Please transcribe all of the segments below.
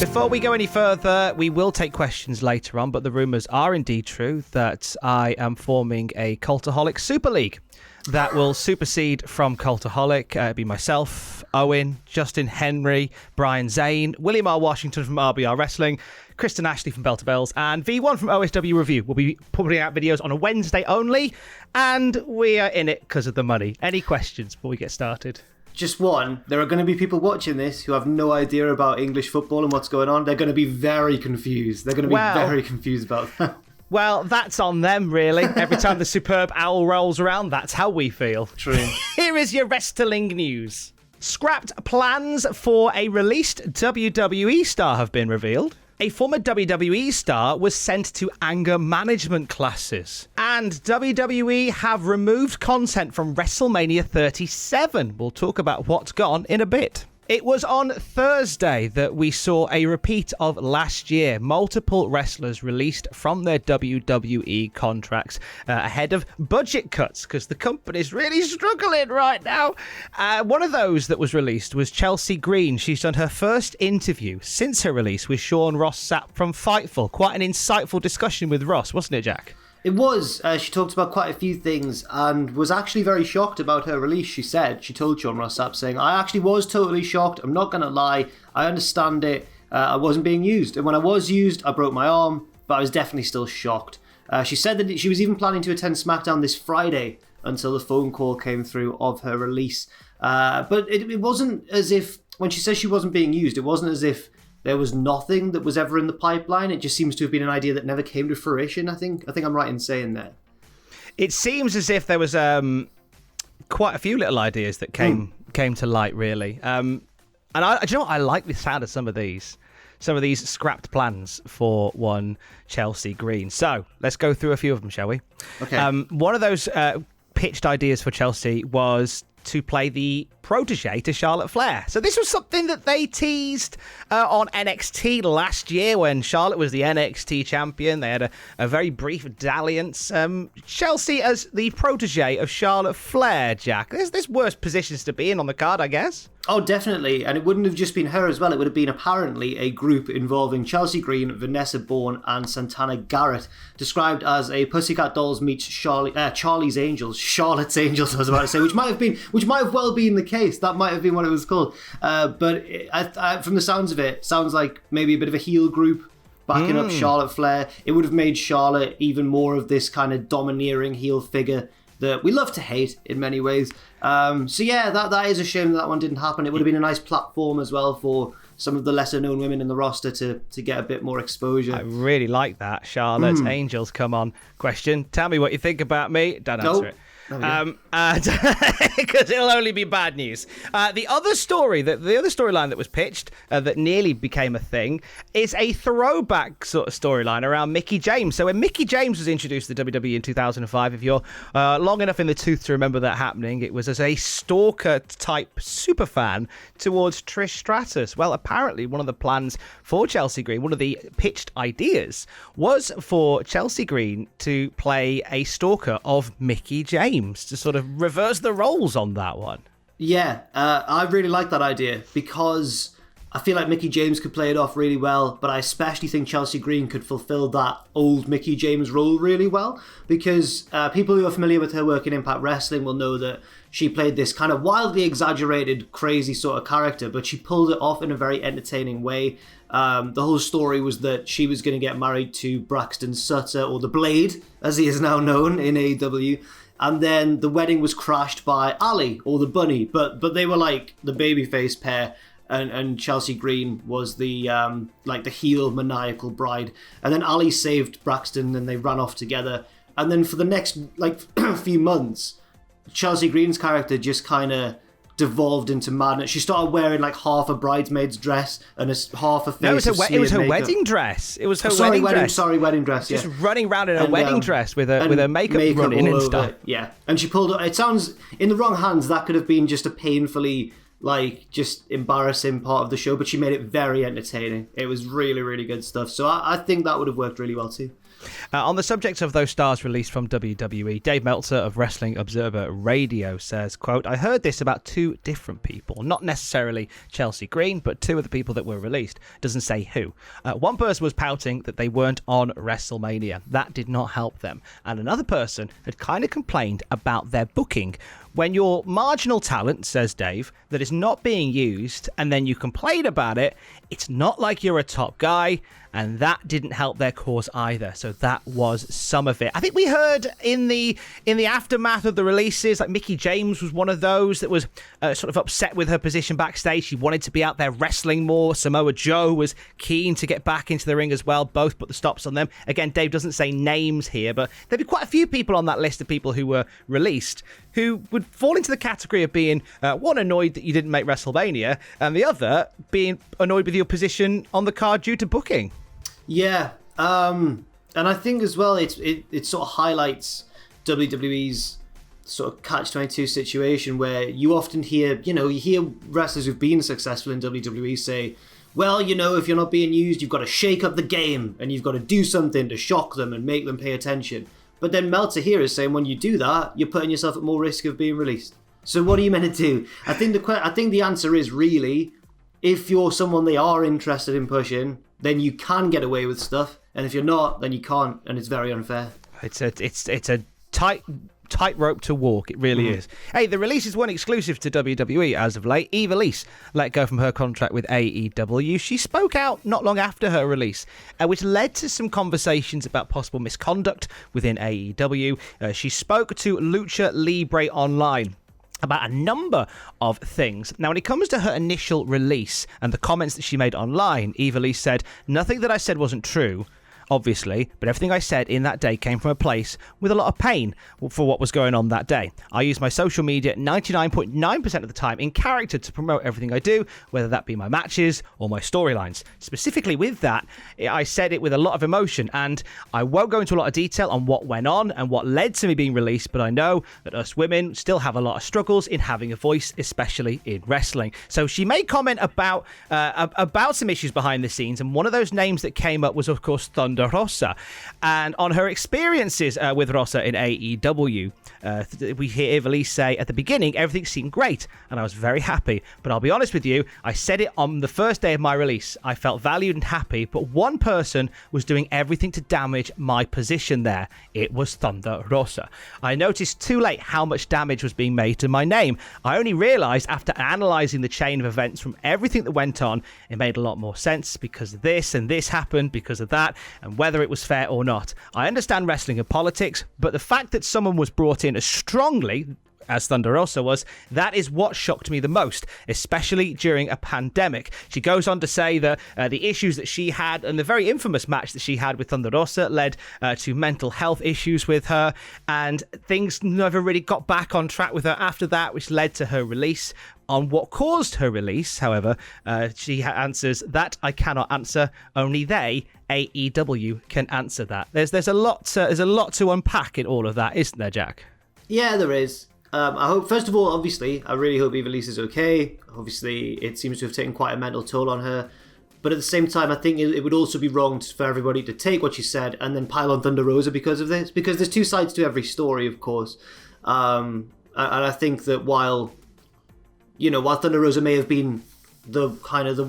Before we go any further, we will take questions later on, but the rumours are indeed true that I am forming a Cultaholic Super League that will supersede from Cultaholic. It'll be myself, Owen, Justin Henry, Brian Zane, William R. Washington from RBR Wrestling, Kristen Ashley from Bell to Bells, and V1 from OSW Review. We'll be putting out videos on a Wednesday only, and we are in it because of the money. Any questions before we get started? Just one. There are going to be people watching this who have no idea about English football and what's going on. They're going to be very confused. They're going to be very confused about that. Well, that's on them, really. Every time the superb owl rolls around, that's how we feel. True. Here is your wrestling news. Scrapped plans for a released WWE star have been revealed. A former WWE star was sent to anger management classes. And WWE have removed content from WrestleMania 37. We'll talk about what's gone in a bit. It was on Thursday that we saw a repeat of last year. Multiple wrestlers released from their WWE contracts ahead of budget cuts because the company's really struggling right now. One of those that was released was Chelsea Green. She's done her first interview since her release with Sean Ross Sapp from Fightful. Quite an insightful discussion with Ross, wasn't it, Jack? It was. She talked about quite a few things and was actually very shocked about her release. She told Sean Ross Sapp, saying, I actually was totally shocked. I'm not going to lie. I understand it. I wasn't being used. And when I was used, I broke my arm, but I was definitely still shocked. She said that she was even planning to attend SmackDown this Friday until the phone call came through of her release. But it wasn't as if, when she says she wasn't being used, it wasn't as if there was nothing that was ever in the pipeline. It just seems to have been an idea that never came to fruition, I think I'm right in saying that. It seems as if there was quite a few little ideas that came to light, really. And do you know what? I like the sound of some of these scrapped plans for one Chelsea Green. So let's go through a few of them, shall we? Okay. One of those pitched ideas for Chelsea was to play the protege to Charlotte Flair. So this was something that they teased on NXT last year when Charlotte was the NXT champion. They had a very brief dalliance. Chelsea as the protege of Charlotte Flair, Jack. There's worse positions to be in on the card, I guess. Oh, definitely. And it wouldn't have just been her as well. It would have been apparently a group involving Chelsea Green, Vanessa Bourne, and Santana Garrett, described as a Pussycat Dolls meets Charlie's Angels, Charlotte's Angels, I was about to say, which might have well been the case. That might have been what it was called. But from the sounds of it, sounds like maybe a bit of a heel group backing up Charlotte Flair. It would have made Charlotte even more of this kind of domineering heel figure that we love to hate in many ways. So yeah, that is a shame that one didn't happen. It would have been a nice platform as well for some of the lesser known women in the roster to get a bit more exposure. I really like that. Charlotte's Angels, come on. Question, tell me what you think about me. Don't answer it. Because it'll only be bad news. The other storyline that was pitched that nearly became a thing is a throwback sort of storyline around Mickie James. So when Mickie James was introduced to WWE in 2005, if you're long enough in the tooth to remember that happening, it was as a stalker type superfan towards Trish Stratus. Well, apparently one of the plans for Chelsea Green, one of the pitched ideas, was for Chelsea Green to play a stalker of Mickie James, to sort of reverse the roles on that one. Yeah, I really like that idea because I feel like Mickie James could play it off really well, but I especially think Chelsea Green could fulfill that old Mickie James role really well, because people who are familiar with her work in Impact Wrestling will know that she played this kind of wildly exaggerated, crazy sort of character, but she pulled it off in a very entertaining way. The whole story was that she was going to get married to Braxton Sutter, or the Blade, as he is now known in AEW. And then the wedding was crashed by Ali, or the Bunny, but they were like the babyface pair, and Chelsea Green was the like the heel maniacal bride. And then Ali saved Braxton, and they ran off together. And then for the next few months, Chelsea Green's character just kind of devolved into madness. She started wearing like half a bridesmaid's dress and half a face. No, it was her wedding dress. It was her wedding dress. Wedding dress. Yeah. Just running around in a wedding dress with her makeup running and stuff. It. Yeah, and she pulled it. It sounds in the wrong hands that could have been just a painfully just embarrassing part of the show, but she made it very entertaining. It was really, really good stuff. So I think that would have worked really well too. On the subject of those stars released from WWE, Dave Meltzer of Wrestling Observer Radio says, quote, I heard this about two different people, not necessarily Chelsea Green, but two of the people that were released. Doesn't say who. One person was pouting that they weren't on WrestleMania. That did not help them. And another person had kind of complained about their booking. When your marginal talent, says Dave, that is not being used, and then you complain about it, it's not like you're a top guy, and that didn't help their cause either. So that was some of it. I think we heard in the aftermath of the releases, like Mickie James was one of those that was sort of upset with her position backstage. She wanted to be out there wrestling more. Samoa Joe was keen to get back into the ring as well. Both put the stops on them. Again, Dave doesn't say names here, but there'd be quite a few people on that list of people who were released who would fall into the category of being, one, annoyed that you didn't make WrestleMania, and the other, being annoyed with your position on the card due to booking. Yeah, and I think as well, it sort of highlights WWE's sort of catch-22 situation where you often hear, you hear wrestlers who've been successful in WWE say, well, if you're not being used, you've got to shake up the game and you've got to do something to shock them and make them pay attention. But then Meltzer here is saying when you do that, you're putting yourself at more risk of being released. So what are you meant to do? I think the answer is really, if you're someone they are interested in pushing, then you can get away with stuff, and if you're not, then you can't, and it's very unfair. It's a tightrope to walk. It really is. Hey, the releases weren't exclusive to WWE as of late. Elish let go from her contract with AEW. She spoke out not long after her release, which led to some conversations about possible misconduct within AEW. She spoke to Lucha Libre Online about a number of things. Now, when it comes to her initial release and the comments that she made online, Elish said, nothing that I said wasn't true, obviously, but everything I said in that day came from a place with a lot of pain for what was going on that day. I use my social media 99.9% of the time in character to promote everything I do, whether that be my matches or my storylines. Specifically with that, I said it with a lot of emotion, and I won't go into a lot of detail on what went on and what led to me being released, but I know that us women still have a lot of struggles in having a voice, especially in wrestling. So she made comment about some issues behind the scenes, and one of those names that came up was, of course, Thunder Rosa, and on her experiences with Rosa in AEW, we hear Elish say at the beginning everything seemed great and I was very happy, but I'll be honest with you, I said it on the first day of my release, I felt valued and happy, but one person was doing everything to damage my position there. It was Thunder Rosa. I noticed too late how much damage was being made to my name. I only realised after analysing the chain of events from everything that went on, it made a lot more sense because of this and this happened because of that, and whether it was fair or not. I understand wrestling and politics, but the fact that someone was brought in as strongly as Thunder Rosa was, that is what shocked me the most, especially during a pandemic. She goes on to say that the issues that she had and the very infamous match that she had with Thunder Rosa led to mental health issues with her, and things never really got back on track with her after that, which led to her release. On what caused her release, however, she answers that I cannot answer. Only they, AEW, can answer that. There's a lot to unpack in all of that, isn't there, Jack? Yeah, there is. I hope, first of all, obviously, I really hope Elish is okay. Obviously, it seems to have taken quite a mental toll on her. But at the same time, I think it would also be wrong for everybody to take what she said and then pile on Thunder Rosa because of this. Because there's two sides to every story, of course. And I think that while Thunder Rosa may have been the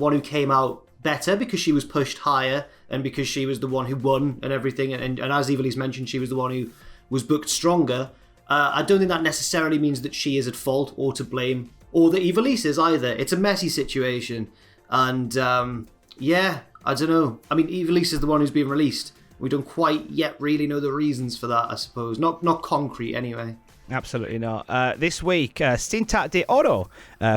one who came out better because she was pushed higher and because she was the one who won and everything, and as Elish mentioned, she was the one who was booked stronger, I don't think that necessarily means that she is at fault or to blame, or that Elish is either. It's a messy situation, and I don't know. I mean, Elish is the one who's being released. We don't quite yet really know the reasons for that, I suppose. Not concrete, anyway. Absolutely not. This week, Cinta de Oro,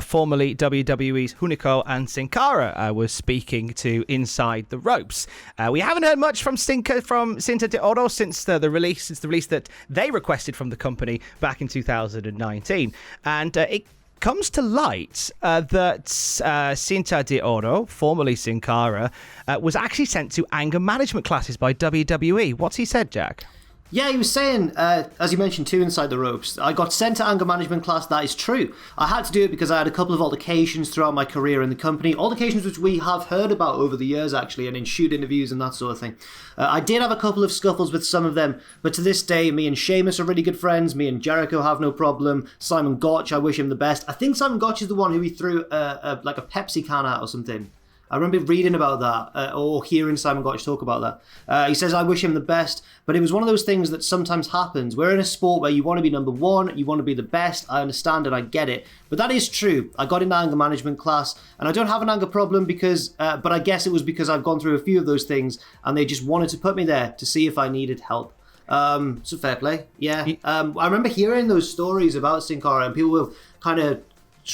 formerly WWE's Hunico and Sin Cara, was speaking to Inside the Ropes. We haven't heard much from Cinta de Oro since the release that they requested from the company back in 2019. And it comes to light that Cinta de Oro, formerly Sin Cara, was actually sent to anger management classes by WWE. What's he said, Jack? Yeah, he was saying, as you mentioned too, Inside the Ropes, I got sent to anger management class. That is true. I had to do it because I had a couple of altercations throughout my career in the company. Altercations which we have heard about over the years, actually, and in shoot interviews and that sort of thing. I did have a couple of scuffles with some of them, but to this day, me and Sheamus are really good friends. Me and Jericho have no problem. Simon Gotch, I wish him the best. I think Simon Gotch is the one who he threw a Pepsi can at or something. I remember reading about that, or hearing Simon Gotch talk about that. He says, I wish him the best, but it was one of those things that sometimes happens. We're in a sport where you want to be number one, you want to be the best. I understand and I get it. But that is true. I got into anger management class, and I don't have an anger problem because, but I guess it was because I've gone through a few of those things, and they just wanted to put me there to see if I needed help. So fair play, yeah. I remember hearing those stories about Sin Cara, and people were kind of,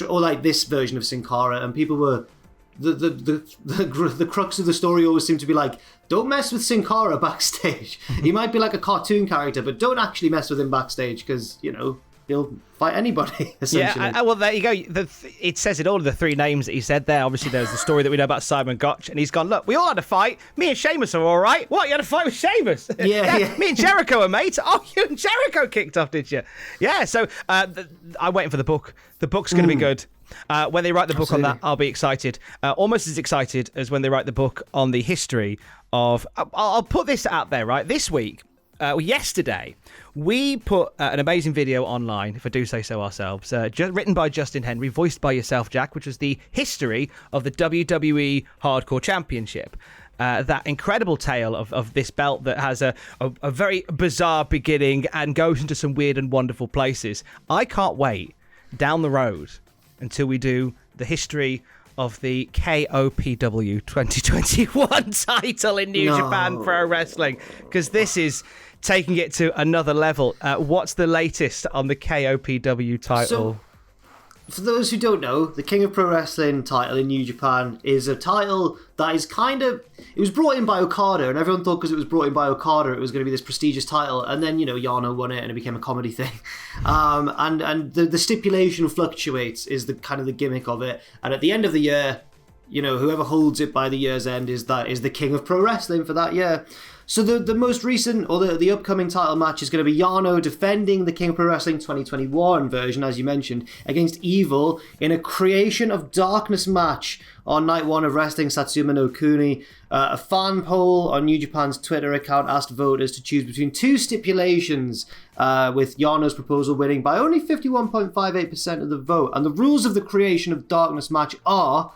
or like this version of Sin Cara, and people were, the crux of the story always seemed to be like, don't mess with Sin Cara backstage. He might be like a cartoon character, but don't actually mess with him backstage because, you know, he'll fight anybody, essentially. Yeah, well, there you go. It says it all, the three names that he said there. Obviously, there's the story that we know about Simon Gotch, and he's gone, look, we all had a fight. Me and Sheamus are all right. What, you had a fight with Sheamus? Yeah. Me and Jericho are mates. Oh, you and Jericho kicked off, did you? Yeah, so I'm waiting for the book. The book's going to be good. When they write the book on that, I'll be excited. Almost as excited as when they write the book on the history of... I'll put this out there, right? This week, yesterday, we put an amazing video online, if I do say so ourselves, written by Justin Henry, voiced by yourself, Jack, which was the history of the WWE Hardcore Championship. That incredible tale of this belt that has a very bizarre beginning and goes into some weird and wonderful places. I can't wait down the road until we do the history of the KOPW 2021 title in New Japan Pro Wrestling, because this is taking it to another level. What's the latest on the KOPW title? So, for those who don't know, the King of Pro Wrestling title in New Japan is a title that is it was brought in by Okada, and everyone thought because it was brought in by Okada it was going to be this prestigious title, and then, you know, Yano won it and it became a comedy thing. And the stipulation fluctuates is the kind of the gimmick of it, and at the end of the year, you know, whoever holds it by the year's end is the King of Pro Wrestling for that year. So the most recent, or the upcoming title match is going to be Yano defending the King of Pro Wrestling 2021 version, as you mentioned, against Evil in a Creation of Darkness match on night one of Wrestling Satsuma no Kuni. A fan poll on New Japan's Twitter account asked voters to choose between two stipulations, with Yano's proposal winning by only 51.58% of the vote. And the rules of the Creation of Darkness match are...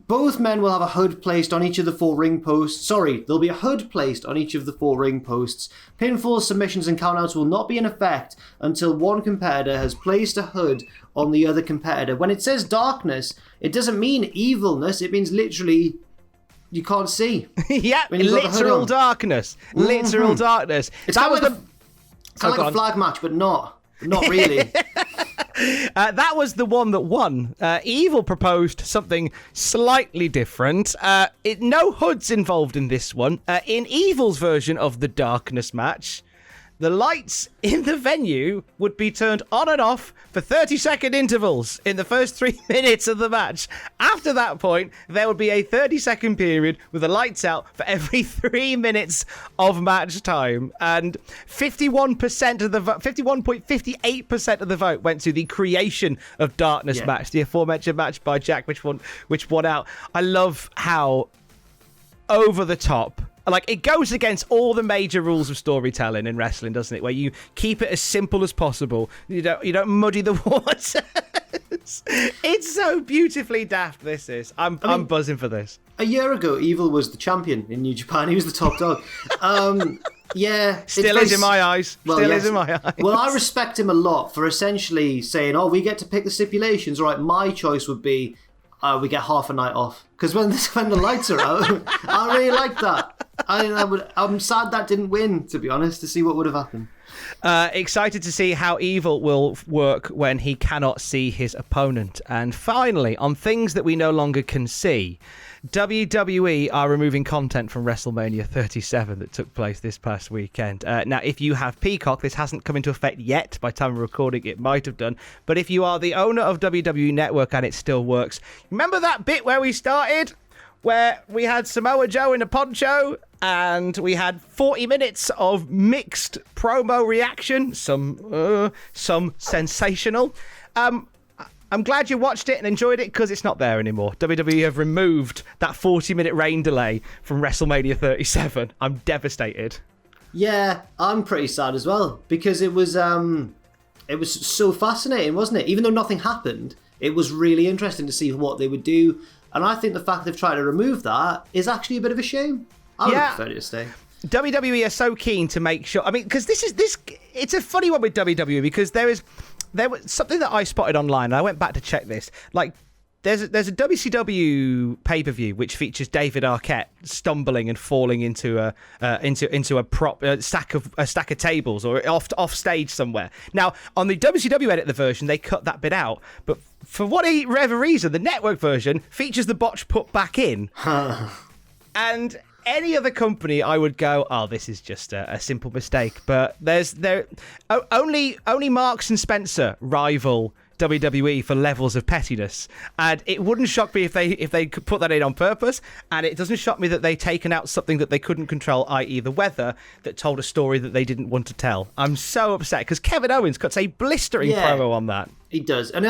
both men will have a hood placed on each of the four ring posts. There'll be a hood placed on each of the four ring posts. Pinfalls, submissions, and countouts will not be in effect until one competitor has placed a hood on the other competitor. When it says darkness, it doesn't mean evilness. It means literally you can't see. Yeah, literal darkness. Mm-hmm. Literal darkness. It's kind of like a flag match, but not really. That was the one that won. Evil proposed something slightly different. No hoods involved in this one. In Evil's version of the Darkness match, the lights in the venue would be turned on and off for 30-second intervals in the first 3 minutes of the match. After that point, there would be a 30-second period with the lights out for every 3 minutes of match time. And 51.58% of the vote went to the Creation of Darkness match, the aforementioned match by Jack, which won out. I love how over the top. Like, it goes against all the major rules of storytelling in wrestling, doesn't it? Where you keep it as simple as possible. You don't muddy the waters. It's so beautifully daft, this is. I'm buzzing for this. A year ago, Evil was the champion in New Japan. He was the top dog. Yeah. Still is in my eyes. Is in my eyes. Well, I respect him a lot for essentially saying, we get to pick the stipulations. Right, my choice would be we get half a night off. Because when the lights are out, I really like that. I'm sad that didn't win, to be honest, to see what would have happened. Excited to see how Evil will work when he cannot see his opponent. And finally, on things that we no longer can see, WWE are removing content from WrestleMania 37 that took place this past weekend. Now, if you have Peacock, this hasn't come into effect yet. By the time we're recording, it might have done. But if you are the owner of WWE Network and it still works, remember that bit where we started? where we had Samoa Joe in a poncho and we had 40 minutes of mixed promo reaction, some sensational. I'm glad you watched it and enjoyed it because it's not there anymore. WWE have removed that 40-minute rain delay from WrestleMania 37. I'm devastated. Yeah, I'm pretty sad as well because it was so fascinating, wasn't it? Even though nothing happened, it was really interesting to see what they would do. And I think the fact they've tried to remove that is actually a bit of a shame. I would prefer it to stay. WWE are so keen to make sure. I mean, because it's a funny one with WWE because there was something that I spotted online. And I went back to check this. Like, there's a WCW pay-per-view which features David Arquette stumbling and falling into a stack of tables or off stage somewhere. Now, on the WCW edit the version, they cut that bit out, but for whatever reason, the network version features the botch put back in. And any other company, I would go, oh, this is just a simple mistake. But only Marks and Spencer rival WWE for levels of pettiness, and it wouldn't shock me if they could put that in on purpose, and it doesn't shock me that they've taken out something that they couldn't control, i.e. the weather, that told a story that they didn't want to tell. I'm so upset because Kevin Owens cuts a blistering promo on that. He does, and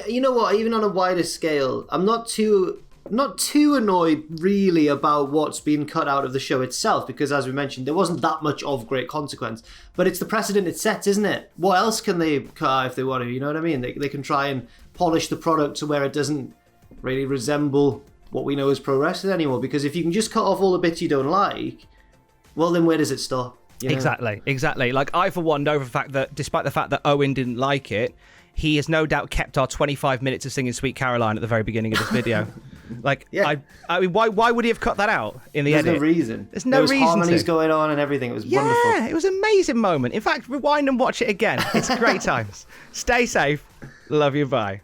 you know what, even on a wider scale, I'm not too annoyed really about what's been cut out of the show itself, because as we mentioned, there wasn't that much of great consequence, but it's the precedent it sets, isn't it? What else can they cut out if they want to, you know what I mean? They can try and polish the product to where it doesn't really resemble what we know as pro wrestling anymore, because if you can just cut off all the bits you don't like, well then where does it stop? You know? Exactly. Like, I for one know for the fact that despite the fact that Owen didn't like it, he has no doubt kept our 25 minutes of singing Sweet Caroline at the very beginning of this video. Like, yeah. I mean, why would he have cut that out in the edit? There's no reason. There's no reason. There was harmonies going on and everything. It was wonderful. Yeah, it was an amazing moment. In fact, rewind and watch it again. It's great times. Stay safe. Love you. Bye.